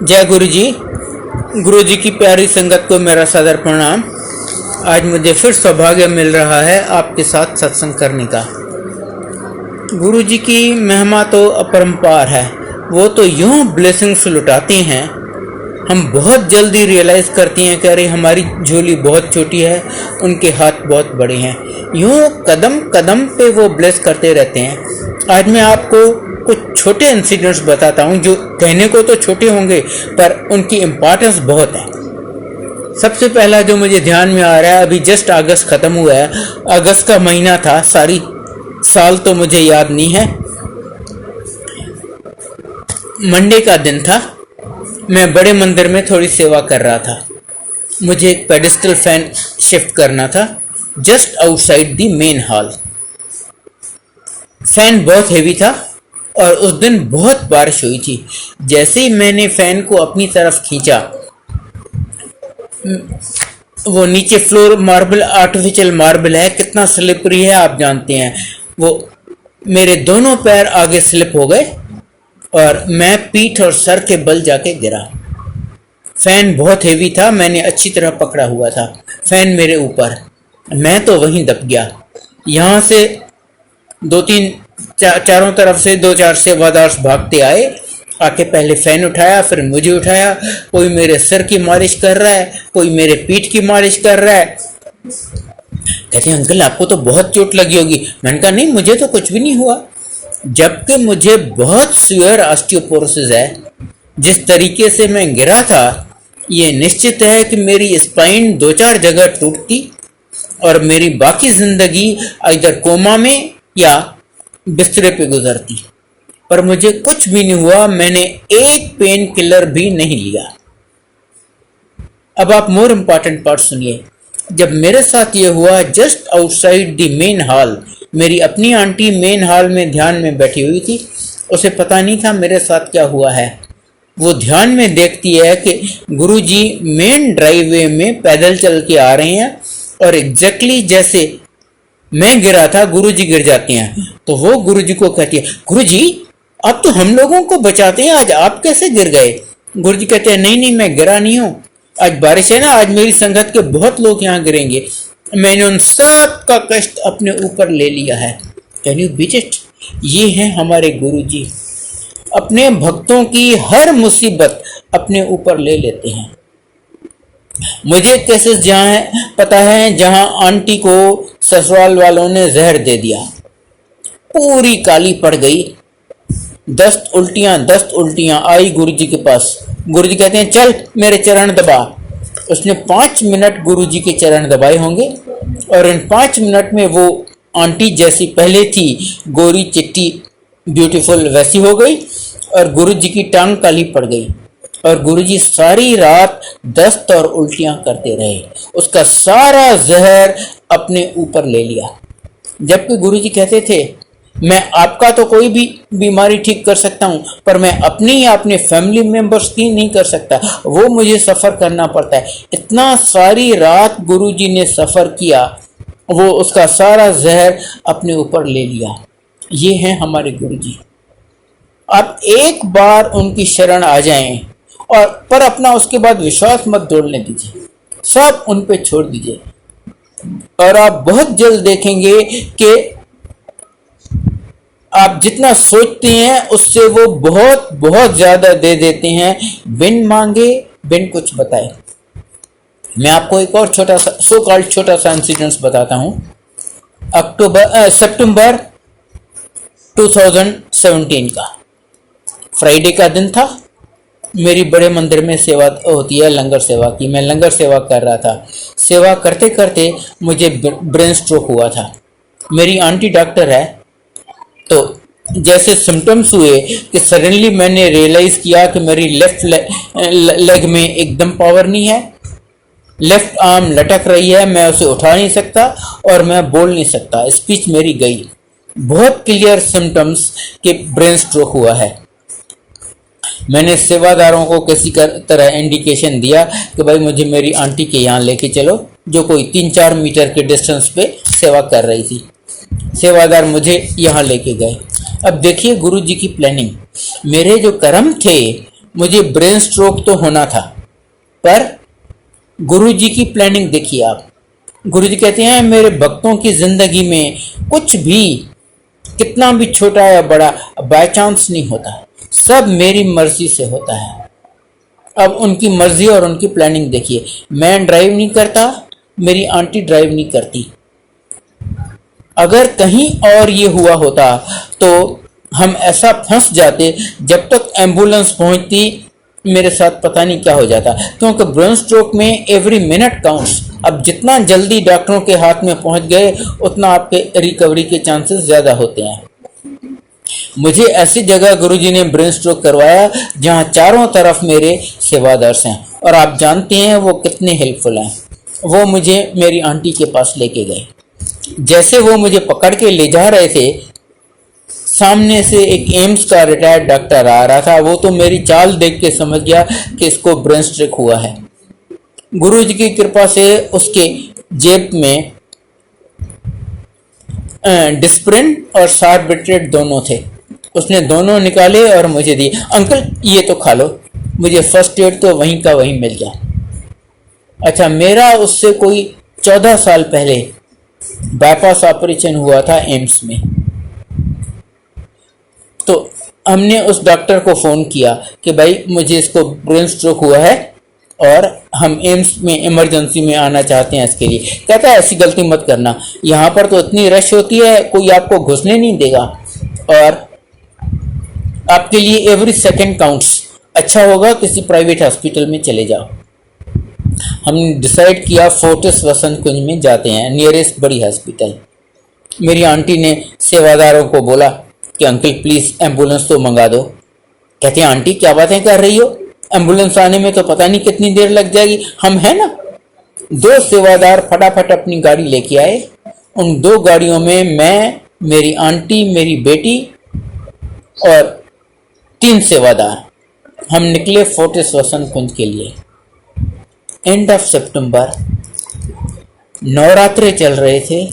जय गुरु जी। गुरु जी की प्यारी संगत को मेरा सादर प्रणाम। आज मुझे फिर सौभाग्य मिल रहा है आपके साथ सत्संग करने का। गुरु जी की महिमा तो अपरंपार है। वो तो यूं ब्लेसिंग्स लुटाते हैं, हम बहुत जल्दी रियलाइज करते हैं कि अरे हमारी झोली बहुत छोटी है, उनके हाथ बहुत बड़े हैं। यूं कदम कदम पे वो ब्लेस करते रहते हैं। आज मैं आपको कुछ छोटे इंसिडेंट्स बताता हूं जो कहने को तो छोटे होंगे पर उनकी इम्पोर्टेंस बहुत है। सबसे पहला जो मुझे ध्यान में आ रहा है, अभी जस्ट अगस्त खत्म हुआ है, अगस्त का महीना था, सारी साल तो मुझे याद नहीं है। मंडे का दिन था, मैं बड़े मंदिर में थोड़ी सेवा कर रहा था। मुझे एक पेडिस्टल फैन शिफ्ट करना था just outside the main hall. Fan बहुत हेवी था और उस दिन बहुत बारिश हुई थी। जैसे ही मैंने फैन को अपनी तरफ खींचा, वो नीचे फ्लोर मार्बल, आर्टिफिशियल मार्बल है, कितना स्लिपरी है आप जानते हैं। वो मेरे दोनों पैर आगे स्लिप हो गए और मैं पीठ और सर के बल जाके गिरा। फैन बहुत हेवी था, मैंने अच्छी तरह पकड़ा हुआ था। फैन मेरे ऊपर, मैं तो वहीं दब गया। यहाँ से चारों तरफ से 2-4 सेवादार भागते आए, आके पहले फैन उठाया, फिर मुझे उठाया। कोई मेरे सर की मालिश कर रहा है, कोई मेरे पीठ की मालिश कर रहा है। कहते हैं अंकल आपको तो बहुत चोट लगी होगी। मैंने कहा नहीं, मुझे तो कुछ भी नहीं हुआ, जबकि मुझे बहुत सीवियर ऑस्टियोपोरोसिस है। जिस तरीके से मैं गिरा था, ये निश्चित है कि मेरी स्पाइन 2-4 जगह टूटती और मेरी बाकी जिंदगी इधर कोमा में या बिस्तरे पे गुजरती। पर मुझे कुछ भी नहीं हुआ, मैंने एक पेन किलर भी नहीं लिया। अब आप मोर इम्पॉर्टेंट पार्ट सुनिए। जब मेरे साथ ये हुआ just outside the main hall, मेरी अपनी आंटी मेन हॉल में ध्यान में बैठी हुई थी। उसे पता नहीं था मेरे साथ क्या हुआ है। वो ध्यान में देखती है कि गुरुजी मेन ड्राइववे में पैदल चल के आ रहे हैं और एग्जैक्टली जैसे मैं गिरा था गुरुजी गिर जाते हैं। तो वो गुरुजी को कहती है, गुरुजी अब तो हम लोगों को बचाते हैं, आज आप कैसे गिर गए? गुरुजी कहते हैं नहीं नहीं, मैं गिरा नहीं हूँ, आज बारिश है ना, आज मेरी संगत के बहुत लोग यहाँ गिरेंगे। मैंने उन सब का कष्ट अपने ऊपर ले लिया है। Can you beat it? ये हैं हमारे गुरुजी, अपने भक्तों की हर मुसीबत अपने ऊपर ले लेते हैं। मुझे केसेस जहाँ है पता है, जहाँ आंटी को ससुराल वालों ने जहर दे दिया, पूरी काली पड़ गई, 10 उल्टियां आई गुरुजी के पास। गुरुजी कहते हैं चल मेरे चरण दबा। उसने 5 मिनट गुरुजी के चरण दबाए होंगे और इन 5 मिनट में वो आंटी जैसी पहले थी, गोरी चिट्टी ब्यूटीफुल, वैसी हो गई और गुरुजी की टांग काली पड़ गई। और गुरुजी सारी रात दस्त और उल्टियां करते रहे, उसका सारा जहर अपने ऊपर ले लिया। जबकि गुरुजी कहते थे मैं आपका तो कोई भी बीमारी ठीक कर सकता हूं, पर मैं अपनी या अपने फैमिली मेंबर्स की नहीं कर सकता, वो मुझे सफ़र करना पड़ता है। इतना सारी रात गुरुजी ने सफ़र किया, वो उसका सारा जहर अपने ऊपर ले लिया। ये हैं हमारे गुरुजी। आप एक बार उनकी शरण आ जाएं और पर अपना उसके बाद विश्वास मत तोड़ने दीजिए, सब उन पे छोड़ दीजिए और आप बहुत जल्द देखेंगे कि आप जितना सोचते हैं उससे वो बहुत बहुत ज्यादा दे देते हैं, बिन मांगे बिन कुछ बताए। मैं आपको एक और छोटा सा छोटा सा इंसिडेंस बताता हूं। सितंबर 2017 का फ्राइडे का दिन था। मेरी बड़े मंदिर में सेवा होती है, लंगर सेवा की। मैं लंगर सेवा कर रहा था। सेवा करते करते मुझे ब्रेन स्ट्रोक हुआ था। मेरी आंटी डॉक्टर है, तो जैसे सिम्टम्स हुए कि सडनली मैंने रियलाइज किया कि मेरी लेफ्ट लेग में एकदम पावर नहीं है, लेफ्ट आर्म लटक रही है, मैं उसे उठा नहीं सकता और मैं बोल नहीं सकता, स्पीच मेरी गई। बहुत क्लियर सिम्टम्स कि ब्रेन स्ट्रोक हुआ है। मैंने सेवादारों को किसी तरह इंडिकेशन दिया कि भाई मुझे मेरी आंटी के यहाँ लेके चलो, जो कोई 3-4 मीटर के डिस्टेंस पे सेवा कर रही थी। सेवादार मुझे यहाँ लेके गए। अब देखिए गुरुजी की प्लानिंग। मेरे जो कर्म थे मुझे ब्रेन स्ट्रोक तो होना था, पर गुरुजी की प्लानिंग देखिए आप। गुरुजी कहते हैं मेरे भक्तों की जिंदगी में कुछ भी, कितना भी छोटा या बड़ा, बाय चांस नहीं होता, सब मेरी मर्जी से होता है। अब उनकी मर्जी और उनकी प्लानिंग देखिए। मैं ड्राइव नहीं करता, मेरी आंटी ड्राइव नहीं करती। अगर कहीं और ये हुआ होता तो हम ऐसा फंस जाते, जब तक एम्बुलेंस पहुंचती मेरे साथ पता नहीं क्या हो जाता, क्योंकि ब्रेन स्ट्रोक में एवरी मिनट काउंट्स। अब जितना जल्दी डॉक्टरों के हाथ में पहुंच गए उतना आपके रिकवरी के चांसेस ज़्यादा होते हैं। मुझे ऐसी जगह गुरुजी ने ब्रेन स्ट्रोक करवाया जहां चारों तरफ मेरे सेवादार हैं, और आप जानते हैं वो कितने हेल्पफुल हैं। वो मुझे मेरी आंटी के पास लेके गए। जैसे वो मुझे पकड़ के ले जा रहे थे, सामने से एक एम्स का रिटायर्ड डॉक्टर आ रहा था। वो तो मेरी चाल देख के समझ गया कि इसको ब्रेन स्ट्रोक हुआ है। गुरुजी की कृपा से उसके जेब में डिस्प्रिन और सार्बिट्रेट दोनों थे। उसने दोनों निकाले और मुझे दिए। अंकल ये तो खा लो। मुझे फर्स्ट एड तो वहीं का वहीं मिल गया। अच्छा, मेरा उससे कोई 14 साल पहले बाईपास ऑपरेशन हुआ था एम्स में। तो हमने उस डॉक्टर को फ़ोन किया कि भाई मुझे इसको ब्रेन स्ट्रोक हुआ है और हम एम्स में इमरजेंसी में आना चाहते हैं इसके लिए। कहता है ऐसी गलती मत करना, यहाँ पर तो इतनी रश होती है, कोई आपको घुसने नहीं देगा और आपके लिए एवरी सेकंड काउंट्स। अच्छा होगा किसी प्राइवेट हॉस्पिटल में चले जाओ। हमने डिसाइड किया फोर्टिस वसंत कुंज में जाते हैं, नियरेस्ट बड़ी हॉस्पिटल। मेरी आंटी ने सेवादारों को बोला कि अंकल प्लीज़ एम्बुलेंस तो मंगा दो। कहते हैं आंटी क्या बातें कर रही हो, एम्बुलेंस आने में तो पता नहीं कितनी देर लग जाएगी, हम हैं ना। 2 सेवादार फटाफट अपनी गाड़ी लेके आए। उन 2 गाड़ियों में मैं, मेरी आंटी, मेरी बेटी और 3 सेवादार, हम निकले फोर्टिस वसंत कुंज के लिए। एंड ऑफ सितंबर, नवरात्रे चल रहे थे,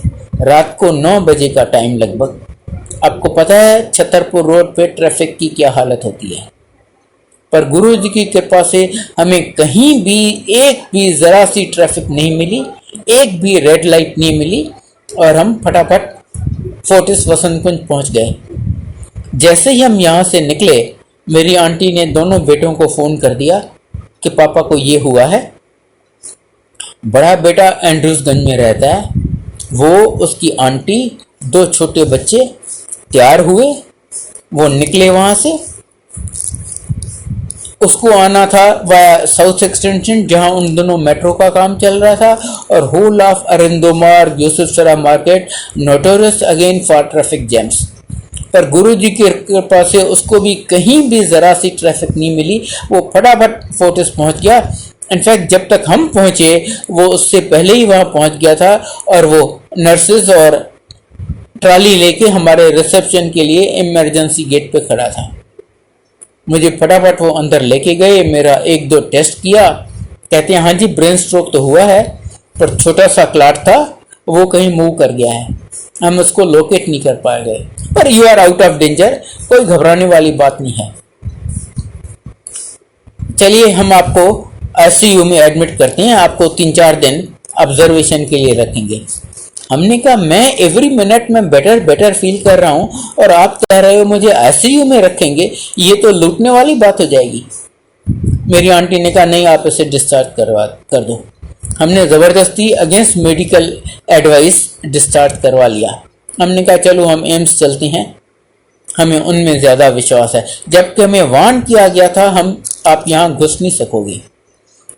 रात को 9 बजे का टाइम लगभग। आपको पता है छतरपुर रोड पे ट्रैफिक की क्या हालत होती है, पर गुरुजी की कृपा से हमें कहीं भी एक भी जरा सी ट्रैफिक नहीं मिली, एक भी रेड लाइट नहीं मिली और हम फटाफट फोर्टिस वसंत कुंज पहुंच गए। जैसे ही हम यहाँ से निकले, मेरी आंटी ने दोनों बेटों को फ़ोन कर दिया कि पापा को ये हुआ है। बड़ा बेटा एंड्रूसगंज में रहता है, वो, उसकी आंटी, 2 छोटे बच्चे तैयार हुए, वो निकले वहाँ से। उसको आना था वाया साउथ एक्सटेंशन, जहाँ उन दोनों मेट्रो का काम चल रहा था, और whole of Aurobindo Marg Yusuf Sarai market notorious again for traffic jams. पर गुरुजी की कृपा से उसको भी कहीं भी ज़रा सी ट्रैफिक नहीं मिली, वो फटाफट फोर्टिस पहुँच गया। इनफैक्ट जब तक हम पहुँचे वो उससे पहले ही वहाँ पहुँच गया था, और वो नर्सेज और ट्रॉली लेके हमारे रिसेप्शन के लिए इमरजेंसी गेट पे खड़ा था। मुझे फटाफट वो अंदर लेके गए, मेरा 1-2 टेस्ट किया। कहते हैं हाँ जी ब्रेन स्ट्रोक तो हुआ है, पर छोटा सा क्लॉट था, वो कहीं मूव कर गया है, हम उसको लोकेट नहीं कर पाए गए, पर you are out of danger, कोई घबराने वाली बात नहीं है। चलिए हम आपको आईसीयू में एडमिट करते हैं, आपको 3-4 दिन ऑब्जर्वेशन के लिए रखेंगे। हमने कहा मैं एवरी मिनट में बेटर फील कर रहा हूँ और आप कह रहे हो मुझे आईसीयू में रखेंगे, ये तो लूटने वाली बात हो जाएगी। मेरी आंटी ने कहा नहीं आप इसे डिस्चार्ज कर दो। हमने ज़बरदस्ती अगेंस्ट मेडिकल एडवाइस डिस्चार्ज करवा लिया। हमने कहा चलो हम एम्स चलते हैं, हमें उनमें ज़्यादा विश्वास है। जबकि हमें वार्न किया गया था आप यहाँ घुस नहीं सकोगे।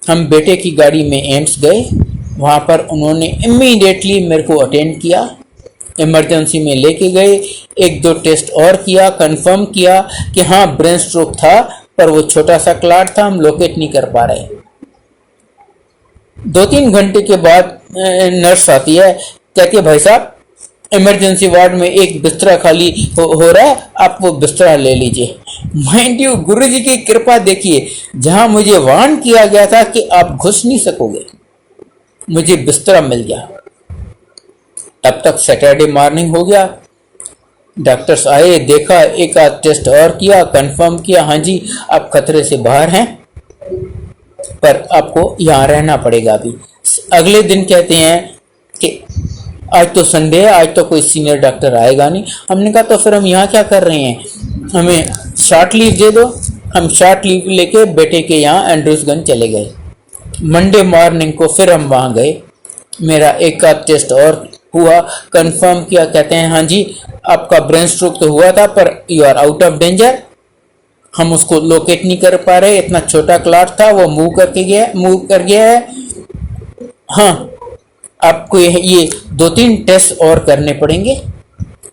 हम बेटे की गाड़ी में एम्स गए, वहाँ पर उन्होंने इमीडिएटली मेरे को अटेंड किया, इमरजेंसी में लेके गए, 1-2 टेस्ट और किया, कंफर्म किया कि हाँ ब्रेन स्ट्रोक था, पर वो छोटा सा क्लॉट था, हम लोकेट नहीं कर पा रहे। 2-3 घंटे के बाद नर्स आती है, कहती है भाई साहब इमरजेंसी वार्ड में एक बिस्तरा खाली हो रहा है, आप वो बिस्तरा ले लीजिए। माइंड यू गुरुजी की कृपा देखिए, जहां मुझे वार्न किया गया था कि आप घुस नहीं सकोगे, मुझे बिस्तरा मिल गया। तब तक सैटरडे मॉर्निंग हो गया। डॉक्टर्स आए, देखा, एक आध टेस्ट और किया, कंफर्म किया, हाँ जी आप खतरे से बाहर हैं, पर आपको यहाँ रहना पड़ेगा अभी। अगले दिन कहते हैं कि आज तो संडे है, आज तो कोई सीनियर डॉक्टर आएगा नहीं। हमने कहा तो फिर हम यहाँ क्या कर रहे हैं, हमें शॉर्ट लीव दे दो। हम शॉर्ट लीव लेके बेटे के यहाँ एंड्रूसगंज चले गए। मंडे मॉर्निंग को फिर हम वहाँ गए, मेरा एक आध टेस्ट और हुआ, कंफर्म किया, कहते हैं हाँ जी आपका ब्रेन स्ट्रोक तो हुआ था पर you are out of danger. हम उसको लोकेट नहीं कर पा रहे, इतना छोटा क्लॉट था, वो मूव कर गया है। हाँ आपको ये 2-3 टेस्ट और करने पड़ेंगे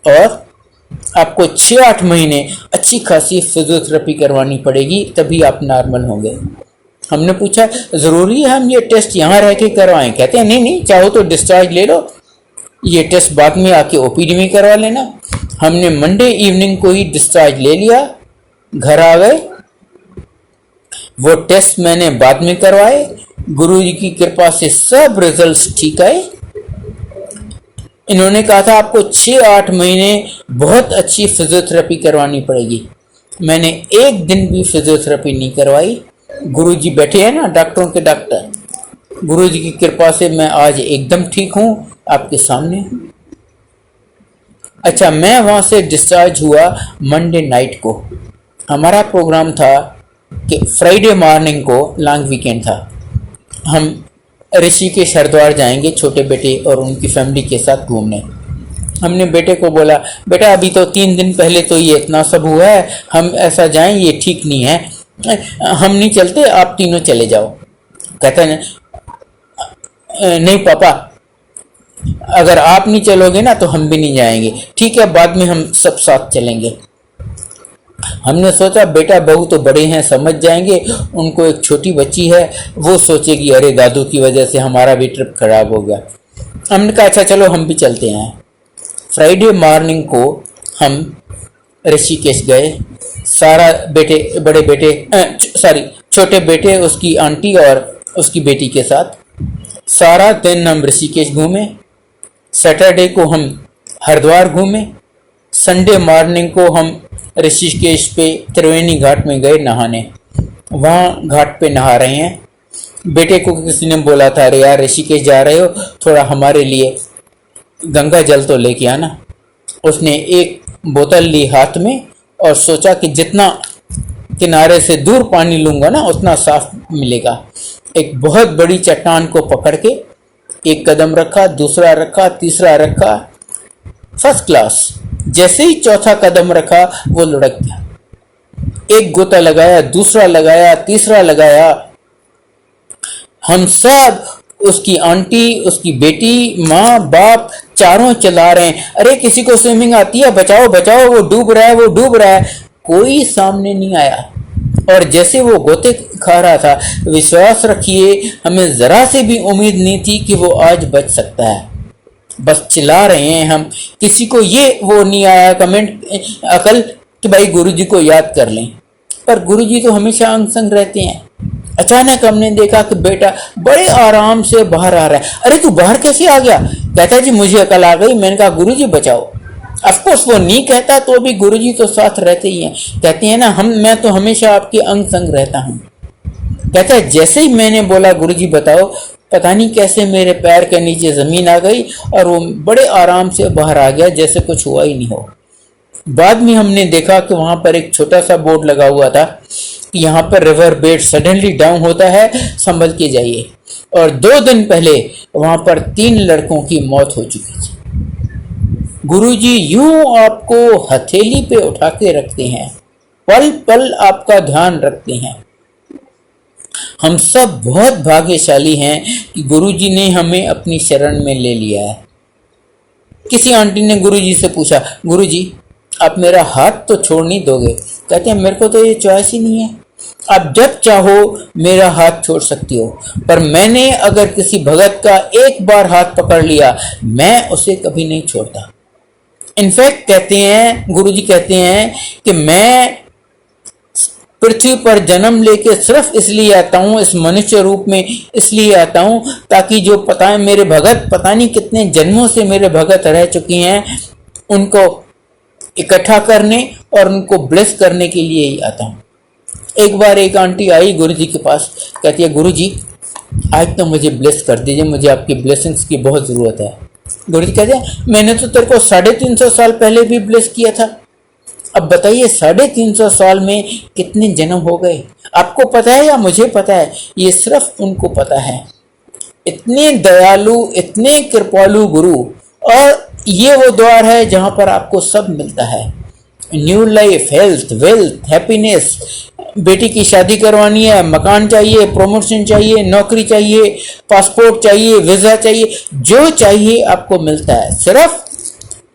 और आपको 6-8 महीने अच्छी खासी फिजियोथेरेपी करवानी पड़ेगी, तभी आप नॉर्मल होंगे। हमने पूछा ज़रूरी है हम ये टेस्ट यहाँ रह के करवाएं? कहते हैं नहीं नहीं, चाहो तो डिस्चार्ज ले लो, ये टेस्ट बाद में आके ओपीडी में करवा लेना। हमने मंडे इवनिंग को ही डिस्चार्ज ले लिया, घर आ गए। वो टेस्ट मैंने बाद में करवाए, गुरुजी की कृपा से सब रिजल्ट्स ठीक आए। इन्होंने कहा था आपको 6-8 महीने बहुत अच्छी फिजियोथेरेपी करवानी पड़ेगी। मैंने एक दिन भी फिजियोथेरेपी नहीं करवाई। गुरुजी बैठे हैं ना डॉक्टरों के डॉक्टर, गुरुजी की कृपा से मैं आज एकदम ठीक हूँ, आपके सामने। अच्छा, मैं वहाँ से डिस्चार्ज हुआ मंडे नाइट को। हमारा प्रोग्राम था कि फ्राइडे मॉर्निंग को लॉन्ग वीकेंड था, हम ऋषिकेश हरिद्वार जाएंगे छोटे बेटे और उनकी फैमिली के साथ घूमने। हमने बेटे को बोला बेटा अभी तो 3 दिन पहले तो ये इतना सब हुआ है, हम ऐसा जाएं ये ठीक नहीं है, हम नहीं चलते, आप तीनों चले जाओ। कहता है नहीं पापा, अगर आप नहीं चलोगे ना तो हम भी नहीं जाएंगे। ठीक है, बाद में हम सब साथ चलेंगे। हमने सोचा बेटा बहू तो बड़े हैं, समझ जाएंगे, उनको एक छोटी बच्ची है, वो सोचेगी अरे दादू की वजह से हमारा भी ट्रिप खराब हो गया। हमने कहा अच्छा चलो हम भी चलते हैं। फ्राइडे मॉर्निंग को हम ऋषिकेश गए, सारा बेटे बड़े बेटे छोटे बेटे, उसकी आंटी और उसकी बेटी के साथ सारा दिन हम ऋषिकेश घूमे। सैटरडे को हम हरिद्वार घूमे। संडे मॉर्निंग को हम ऋषिकेश पे त्रिवेणी घाट में गए नहाने, वहाँ घाट पे नहा रहे हैं। बेटे को किसी ने बोला था अरे यार ऋषिकेश जा रहे हो, थोड़ा हमारे लिए गंगा जल तो लेके आना। उसने एक बोतल ली हाथ में और सोचा कि जितना किनारे से दूर पानी लूँगा ना उतना साफ मिलेगा। एक बहुत बड़ी चट्टान को पकड़ के एक कदम रखा, दूसरा रखा, तीसरा रखा, फर्स्ट क्लास। जैसे ही चौथा कदम रखा वो लुढ़क गया। एक गोता लगाया, दूसरा लगाया, तीसरा लगाया। हम सब, उसकी आंटी, उसकी बेटी, माँ बाप, चारों चला रहे हैं अरे किसी को स्विमिंग आती है, बचाओ बचाओ, वो डूब रहा है, वो डूब रहा है। कोई सामने नहीं आया। और जैसे वो गोते खा रहा था, विश्वास रखिए हमें जरा से भी उम्मीद नहीं थी कि वो आज बच सकता है। बस चिल्ला रहे हैं हम, किसी को ये वो नहीं आया कमेंट अकल कि भाई गुरुजी को याद कर लें, पर गुरुजी तो हमेशा अंग संग रहते हैं। अचानक हमने देखा कि बेटा बड़े आराम से बाहर आ रहा है। अरे तू बाहर कैसे आ गया? कहता जी मुझे अकल आ गई। मैंने कहा गुरुजी बचाओ। अफकोर्स वो नहीं कहता तो भी गुरुजी तो साथ रहते ही हैं। कहते हैं ना मैं तो हमेशा आपके अंग संग रहता हूँ। कहता है जैसे ही मैंने बोला गुरुजी बताओ, पता नहीं कैसे मेरे पैर के नीचे जमीन आ गई और वो बड़े आराम से बाहर आ गया, जैसे कुछ हुआ ही नहीं हो। बाद में हमने देखा कि वहां पर एक छोटा सा बोर्ड लगा हुआ था कि यहाँ पर रिवर बेड सडनली डाउन होता है, संभल के जाइए। और 2 दिन पहले वहां पर 3 लड़कों की मौत हो चुकी थी। गुरुजी यूं आपको हथेली पे उठा के रखते हैं, पल पल आपका ध्यान रखते हैं। हम सब बहुत भाग्यशाली हैं कि गुरुजी ने हमें अपनी शरण में ले लिया है। किसी आंटी ने गुरुजी से पूछा गुरुजी आप मेरा हाथ तो छोड़ नहीं दोगे? कहते हैं मेरे को तो ये चॉइस ही नहीं है, आप जब चाहो मेरा हाथ छोड़ सकती हो, पर मैंने अगर किसी भगत का एक बार हाथ पकड़ लिया मैं उसे कभी नहीं छोड़ता। इनफैक्ट कहते हैं गुरुजी कहते हैं कि मैं पृथ्वी पर जन्म लेके सिर्फ इसलिए आता हूँ, इस मनुष्य रूप में इसलिए आता हूँ ताकि जो पता है मेरे भगत पता नहीं कितने जन्मों से मेरे भगत रह चुके हैं, उनको इकट्ठा करने और उनको ब्लेस करने के लिए ही आता हूँ। एक बार एक आंटी आई गुरुजी के पास, कहती है गुरुजी आज तो मुझे ब्लेस कर दीजिए, मुझे आपकी ब्लेसिंग्स की बहुत ज़रूरत है। गुरुजी कहते हैं मैंने तो तेरे को 350 साल पहले भी ब्लेस किया था, अब बताइए 350 साल में कितने जन्म हो गए, आपको पता है या मुझे पता है? ये सिर्फ उनको पता है। इतने दयालु, इतने कृपालु गुरु, और ये वो द्वार है जहां पर आपको सब मिलता है, new life, health, wealth, happiness. बेटी की शादी करवानी है, मकान चाहिए, प्रमोशन चाहिए, नौकरी चाहिए, पासपोर्ट चाहिए, वीजा चाहिए, जो चाहिए आपको मिलता है। सिर्फ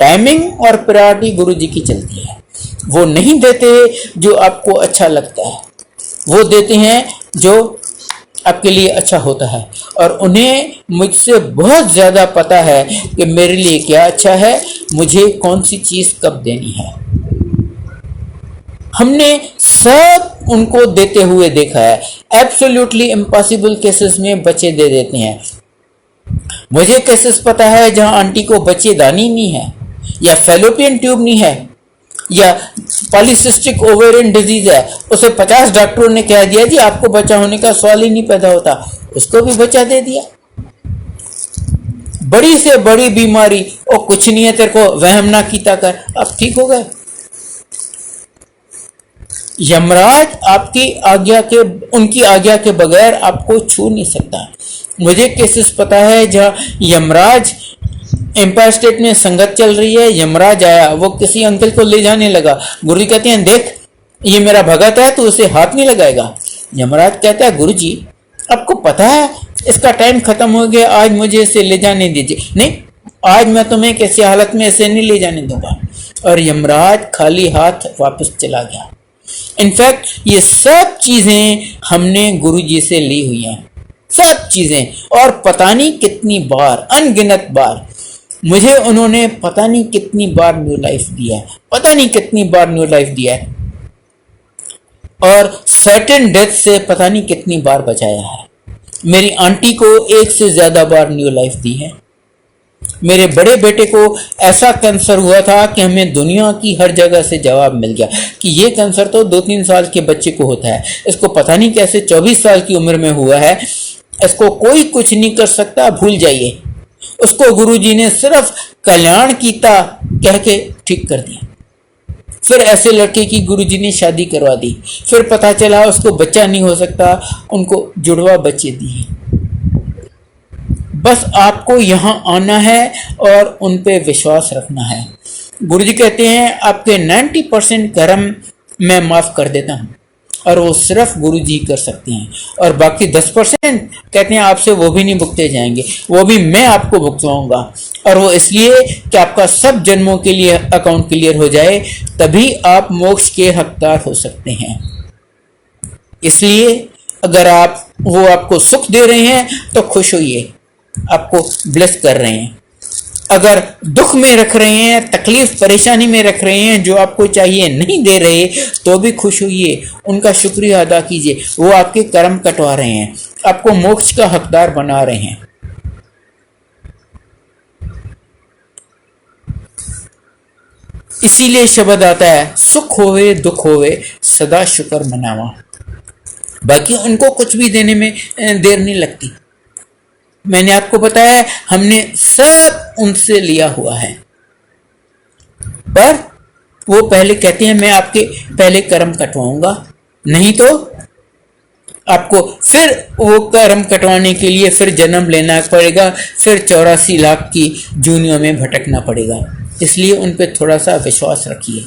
टाइमिंग और प्रायोरिटी गुरु जी की चलती है। वो नहीं देते जो आपको अच्छा लगता है, वो देते हैं जो आपके लिए अच्छा होता है, और उन्हें मुझसे बहुत ज़्यादा पता है कि मेरे लिए क्या अच्छा है, मुझे कौन सी चीज़ कब देनी है। हमने सब उनको देते हुए देखा है। एब्सोल्युटली इम्पॉसिबल केसेस में बच्चे दे देते हैं। मुझे केसेस पता है जहां आंटी को बच्चेदानी नहीं है, या फेलोपियन ट्यूब नहीं है, या पॉलीसिस्टिक ओवेरियन डिजीज है, उसे 50 डॉक्टरों ने कह दिया जी आपको बच्चा होने का सवाल ही नहीं पैदा होता, उसको भी बच्चा दे दिया। बड़ी से बड़ी बीमारी, और कुछ नहीं है तेरे को, वहम ना कीता कर, अब ठीक हो गए। यमराज आपकी आज्ञा के, उनकी आज्ञा के बगैर आपको छू नहीं सकता। मुझे केसेस पता है जहां यमराज, एम्पायर स्टेट में संगत चल रही है, यमराज आया, वो किसी अंकल को ले जाने लगा, गुरुजी कहते हैं देख ये मेरा भगत है तो उसे हाथ नहीं लगाएगा। यमराज कहता है गुरुजी आपको पता है इसका टाइम खत्म हो गया, आज मुझे इसे ले जाने दीजिए। नहीं, आज मैं तुम्हें किसी हालत में इसे नहीं ले जाने दूंगा। और यमराज खाली हाथ वापस चला गया। इनफैक्ट ये सब चीजें हमने गुरुजी से ली हुई हैं, सब चीजें, और पता नहीं कितनी बार, अनगिनत बार मुझे उन्होंने पता नहीं कितनी बार न्यू लाइफ दिया है, पता नहीं कितनी बार न्यू लाइफ दिया है, और सर्टेन डेथ से पता नहीं कितनी बार बचाया है। मेरी आंटी को एक से ज्यादा बार न्यू लाइफ दी है। मेरे बड़े बेटे को ऐसा कैंसर हुआ था कि हमें दुनिया की हर जगह से जवाब मिल गया कि ये कैंसर तो 2-3 साल के बच्चे को होता है, इसको पता नहीं कैसे 24 साल की उम्र में हुआ है, इसको कोई कुछ नहीं कर सकता, भूल जाइए। उसको गुरुजी ने सिर्फ कल्याण कीता कह के ठीक कर दिया। फिर ऐसे लड़के की गुरुजी ने शादी करवा दी, फिर पता चला उसको बच्चा नहीं हो सकता, उनको जुड़वा बच्चे दिए। बस आपको यहाँ आना है और उन पे विश्वास रखना है। गुरुजी कहते हैं आपके 90% कर्म मैं माफ कर देता हूँ, और वो सिर्फ गुरुजी कर सकते हैं, और बाकी 10% कहते हैं आपसे वो भी नहीं भुगते जाएंगे, वो भी मैं आपको भुगतवाऊंगा। और वो इसलिए कि आपका सब जन्मों के लिए अकाउंट क्लियर हो जाए, तभी आप मोक्ष के हकदार हो सकते हैं। इसलिए अगर आप, वो आपको सुख दे रहे हैं तो खुश होइए, आपको ब्लेस कर रहे हैं। अगर दुख में रख रहे हैं, तकलीफ परेशानी में रख रहे हैं, जो आपको चाहिए नहीं दे रहे, तो भी खुश होइए, उनका शुक्रिया अदा कीजिए। वो आपके कर्म कटवा रहे हैं, आपको मोक्ष का हकदार बना रहे हैं। इसीलिए शब्द आता है सुख होवे दुख होवे सदा शुक्र मनावा। बाकी उनको कुछ भी देने में देर नहीं लगती। मैंने आपको बताया हमने सब उनसे लिया हुआ है, पर वो पहले कहते हैं मैं आपके पहले कर्म कटवाऊंगा, नहीं तो आपको फिर वो कर्म कटवाने के लिए फिर जन्म लेना पड़ेगा, फिर 84 लाख की जूनियों में भटकना पड़ेगा। इसलिए उन पे थोड़ा सा विश्वास रखिए।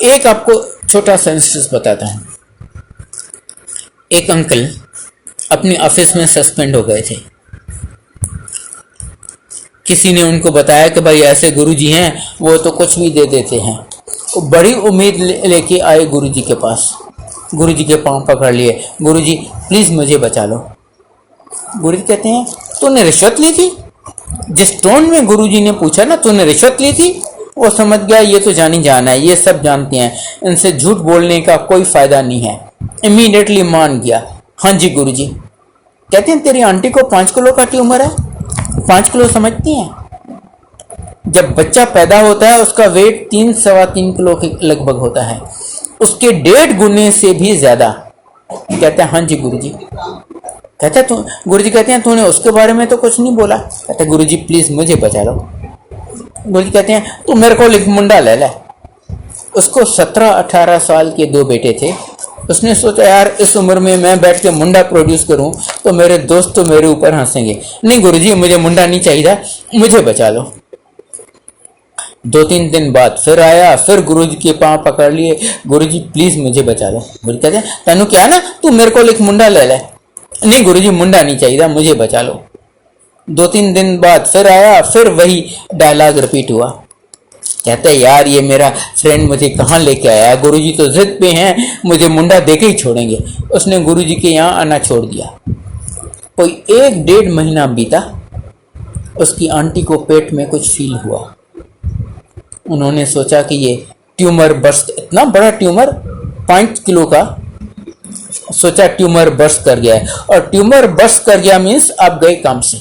एक आपको छोटा सा इंस्टेंस बताता हूं। एक अंकल अपने ऑफिस में सस्पेंड हो गए थे। किसी ने उनको बताया कि भाई ऐसे गुरुजी हैं, वो तो कुछ भी दे देते हैं। वो बड़ी उम्मीद लेके आए गुरुजी के पास, गुरुजी के पांव पकड़ लिए, गुरुजी प्लीज मुझे बचा लो। गुरुजी कहते हैं तूने रिश्वत ली थी? जिस टोन में गुरुजी ने पूछा ना, तूने रिश्वत ली थी? वो समझ गया ये तो जानी जाना है, ये सब जानते हैं, इनसे झूठ बोलने का कोई फायदा नहीं है। इमीडिएटली मान गया। हाँ जी गुरुजी। कहते हैं तेरी आंटी को 5 किलो का ट्यूमर है। 5 किलो समझती हैं? जब बच्चा पैदा होता है उसका वेट 3 सवा 3 किलो के लगभग होता है, उसके 1.5 गुने से भी ज्यादा। कहते हैं हाँ जी गुरुजी। कहते हैं गुरुजी कहते हैं तूने उसके बारे में तो कुछ नहीं बोला। कहते हैं गुरुजी प्लीज मुझे बचा लो। गुरुजी कहते हैं तू मेरे को एक मुंडा ले ले। उसको 17-18 साल के 2 बेटे थे। उसने सोचा यार इस उम्र में मैं बैठ के मुंडा प्रोड्यूस करूं तो मेरे दोस्त तो मेरे ऊपर हंसेंगे। नहीं गुरुजी मुझे मुंडा नहीं चाहिए, मुझे बचा लो। 2-3 दिन बाद फिर आया, फिर गुरुजी के पांव पकड़ लिए, गुरुजी प्लीज मुझे बचा लो। गुरुजी कहते हैं तेनू क्या ना, तू मेरे को एक मुंडा ले ले। नहीं गुरुजी मुंडा नहीं चाहिए, मुझे बचा लो। 2-3 दिन बाद फिर आया, फिर वही डायलॉग रिपीट हुआ। कहते हैं यार ये मेरा फ्रेंड मुझे कहाँ लेके आया, गुरुजी तो जिद पे हैं मुझे मुंडा देके ही छोड़ेंगे। उसने गुरुजी के यहाँ आना छोड़ दिया। कोई 1-1.5 महीना बीता, उसकी आंटी को पेट में कुछ फील हुआ। उन्होंने सोचा कि ये ट्यूमर बर्स्ट, इतना बड़ा ट्यूमर 5 किलो का, सोचा ट्यूमर बर्स्ट कर गया है। और ट्यूमर बर्स्ट कर गया मीन्स आप गए काम से,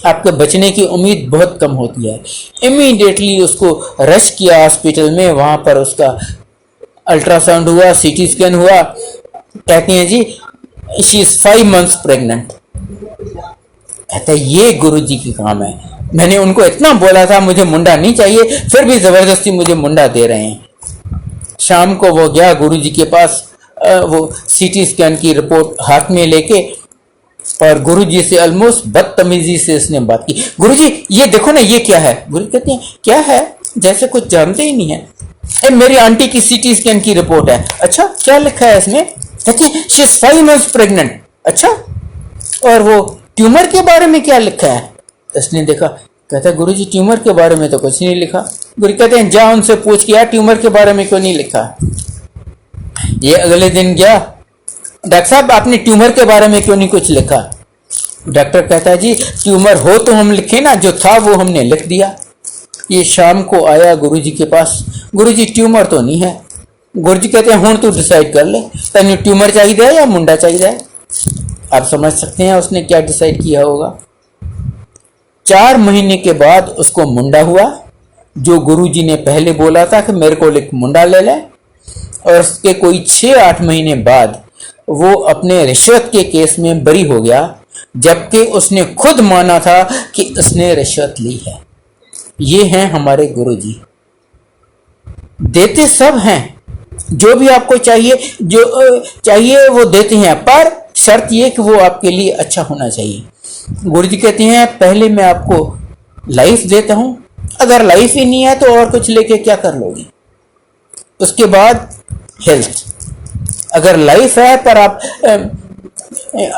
आपके बचने की उम्मीद बहुत कम होती है। इमीडिएटली उसको रश किया हॉस्पिटल में, वहां पर उसका अल्ट्रासाउंड हुआ, सीटी स्कैन हुआ। कहते हैं जी शी इज 5 मंथ्स प्रेग्नेंट। कहते हैं ये गुरुजी की काम है, मैंने उनको इतना बोला था मुझे मुंडा नहीं चाहिए, फिर भी जबरदस्ती मुझे मुंडा दे रहे हैं। शाम को वो गया गुरुजी के पास, वो सीटी स्कैन की रिपोर्ट हाथ में लेके, और गुरुजी से ऑलमोस्ट बदतमीजी से इसने बात की। गुरुजी ये देखो ना ये क्या है। गुरुजी कहते हैं क्या है, जैसे कुछ जानते ही नहीं है। मेरी आंटी की सीटी स्कैन की रिपोर्ट है। अच्छा क्या लिखा है इसमें? कहते हैं शी इज 5 मंथ्स प्रेग्नेंट। अच्छा और वो ट्यूमर के बारे में क्या लिखा है? इसने देखा, कहता है गुरुजी ट्यूमर के बारे में तो कुछ नहीं लिखा। गुरु कहते हैं जा उनसे पूछ के यार ट्यूमर के बारे में क्यों नहीं लिखा। ये अगले दिन गया, डॉक्टर साहब आपने ट्यूमर के बारे में क्यों नहीं कुछ लिखा। डॉक्टर कहता है जी ट्यूमर हो तो हम लिखे ना, जो था वो हमने लिख दिया। ये शाम को आया गुरुजी के पास, गुरुजी ट्यूमर तो नहीं है। गुरुजी कहते हैं हुण तू डिसाइड कर ले, तेन ट्यूमर चाहिए या मुंडा चाहिए। आप समझ सकते हैं उसने क्या डिसाइड किया होगा। 4 महीने के बाद उसको मुंडा हुआ, जो गुरुजी ने पहले बोला था कि मेरे को एक मुंडा ले ले। और उसके कोई 6-8 महीने बाद वो अपने रिश्वत के केस में बरी हो गया, जबकि उसने खुद माना था कि उसने रिश्वत ली है। ये हैं हमारे गुरुजी, देते सब हैं, जो भी आपको चाहिए जो चाहिए वो देते हैं, पर शर्त ये कि वो आपके लिए अच्छा होना चाहिए। गुरुजी कहते हैं पहले मैं आपको लाइफ देता हूं, अगर लाइफ ही नहीं है तो और कुछ लेके क्या कर लोगे। उसके बाद हेल्थ, अगर लाइफ है पर आप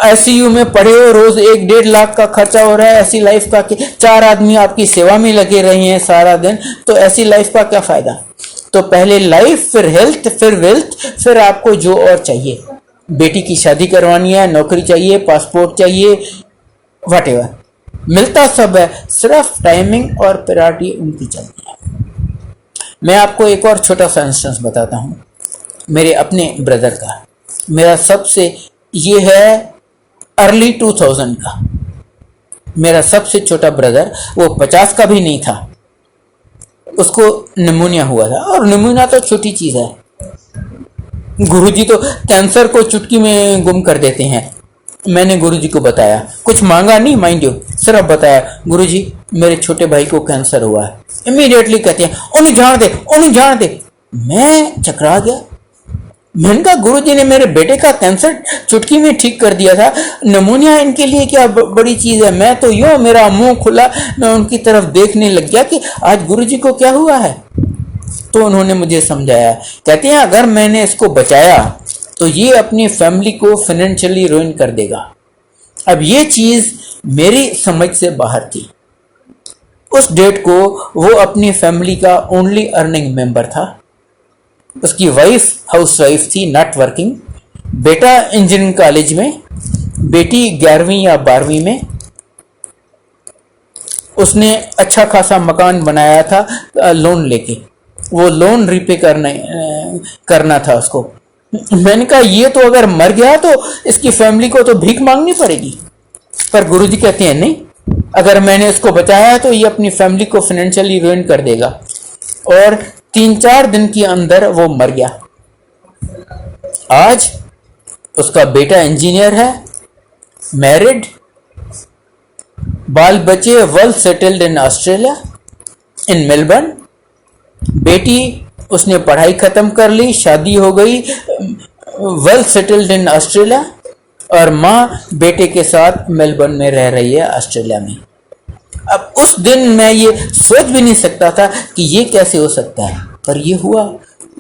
ICU में पड़े हो, रोज 1-1.5 लाख का खर्चा हो रहा है, ऐसी लाइफ का कि 4 आदमी आपकी सेवा में लगे रहे हैं सारा दिन, तो ऐसी लाइफ का क्या फायदा। तो पहले लाइफ, फिर हेल्थ, फिर वेल्थ, फिर आपको जो और चाहिए। बेटी की शादी करवानी है, नौकरी चाहिए, पासपोर्ट चाहिए, व्हाटएवर, मिलता सब है, सिर्फ टाइमिंग और प्रायोरिटी उनकी चलती है। मैं आपको एक और छोटा सा इंस्टेंस बताता हूं, मेरे अपने ब्रदर का। मेरा सबसे, ये है अर्ली 2000 का, मेरा सबसे छोटा ब्रदर, वो 50 का भी नहीं था, उसको निमोनिया हुआ था। और निमोनिया तो छोटी चीज है, गुरुजी तो कैंसर को चुटकी में गुम कर देते हैं। मैंने गुरुजी को बताया, कुछ मांगा नहीं माइंड यू, सिर्फ बताया गुरुजी मेरे छोटे भाई को कैंसर हुआ है। इमीडिएटली कहते हैं उन्हें जान दे, उन्हें जान दे। मैं चकरा गया, मैंने कहा गुरुजी ने मेरे बेटे का कैंसर चुटकी में ठीक कर दिया था, निमोनिया इनके लिए क्या बड़ी चीज है। मैं तो यूं मेरा मुंह खुला, मैं उनकी तरफ देखने लग गया कि आज गुरुजी को क्या हुआ है। तो उन्होंने मुझे समझाया, कहते हैं अगर मैंने इसको बचाया तो ये अपनी फैमिली को फाइनेंशियली रुइन कर देगा। अब ये चीज मेरी समझ से बाहर थी। उस डेट को वो अपनी फैमिली का ओनली अर्निंग मेंबर था। उसकी वाइफ हाउस वाइफ थी, नॉट वर्किंग। बेटा इंजीनियरिंग कॉलेज में, बेटी 11वीं या 12वीं में। उसने अच्छा खासा मकान बनाया था लोन लेके, वो लोन रिपे करना था उसको। मैंने कहा ये तो अगर मर गया तो इसकी फैमिली को तो भीख मांगनी पड़ेगी। पर गुरुजी कहते हैं नहीं, अगर मैंने इसको बचाया तो ये अपनी फैमिली को फाइनेंशियली रुइन कर देगा। और 3-4 दिन के अंदर वो मर गया। आज उसका बेटा इंजीनियर है, मैरिड, बाल बच्चे, well settled in Australia, in Melbourne. बेटी उसने पढ़ाई खत्म कर ली, शादी हो गई, वेल सेटल्ड इन ऑस्ट्रेलिया। और माँ बेटे के साथ मेलबर्न में रह रही है, ऑस्ट्रेलिया में। अब उस दिन मैं ये सोच भी नहीं सकता था कि ये कैसे हो सकता है, पर ये हुआ।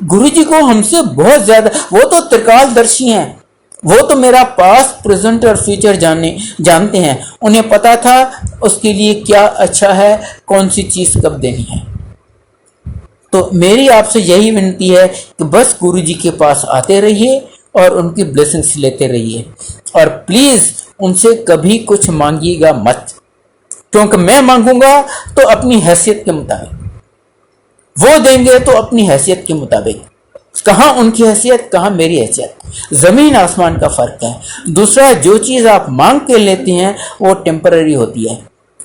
गुरुजी को हमसे बहुत ज्यादा, वो तो त्रिकालदर्शी हैं, वो तो मेरा पास्ट, प्रेजेंट और फ्यूचर जानते हैं। उन्हें पता था उसके लिए क्या अच्छा है, कौन सी चीज कब देनी है। तो मेरी आपसे यही विनती है कि बस गुरुजी के पास आते रहिए और उनकी ब्लेसिंग्स लेते रहिए। और प्लीज उनसे कभी कुछ मांगिएगा मत, क्योंकि मैं मांगूंगा तो अपनी हैसियत के मुताबिक, वो देंगे तो अपनी हैसियत के मुताबिक। कहाँ उनकी हैसियत, कहाँ मेरी हैसियत, जमीन आसमान का फर्क है। दूसरा, जो चीज आप मांग के लेते हैं वो टेम्पररी होती है,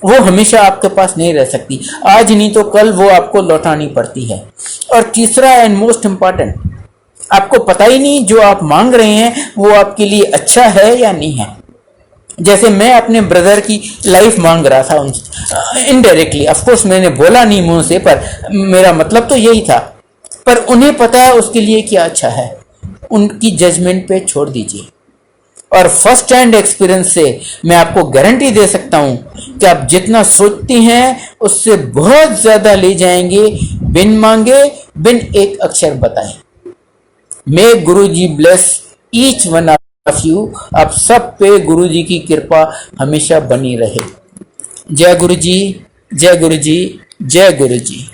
वो हमेशा आपके पास नहीं रह सकती, आज नहीं तो कल वो आपको लौटानी पड़ती है। और तीसरा एंड मोस्ट इम्पॉर्टेंट, आपको पता ही नहीं जो आप मांग रहे हैं वो आपके लिए अच्छा है या नहीं है। जैसे मैं अपने ब्रदर की लाइफ मांग रहा था उनसे, इनडायरेक्टली, ऑफकोर्स मैंने बोला नहीं मुंह से, पर मेरा मतलब तो यही था। पर उन्हें पता है उसके लिए क्या अच्छा है, उनकी जजमेंट पे छोड़ दीजिए। और फर्स्ट हैंड एक्सपीरियंस से मैं आपको गारंटी दे सकता हूं कि आप जितना सोचती हैं उससे बहुत ज्यादा ले जाएंगे, बिन मांगे, बिन एक अक्षर बताए। May Guruji bless each one of you. आप सब पे गुरुजी की कृपा हमेशा बनी रहे। जय गुरुजी, जय गुरुजी, जय गुरुजी।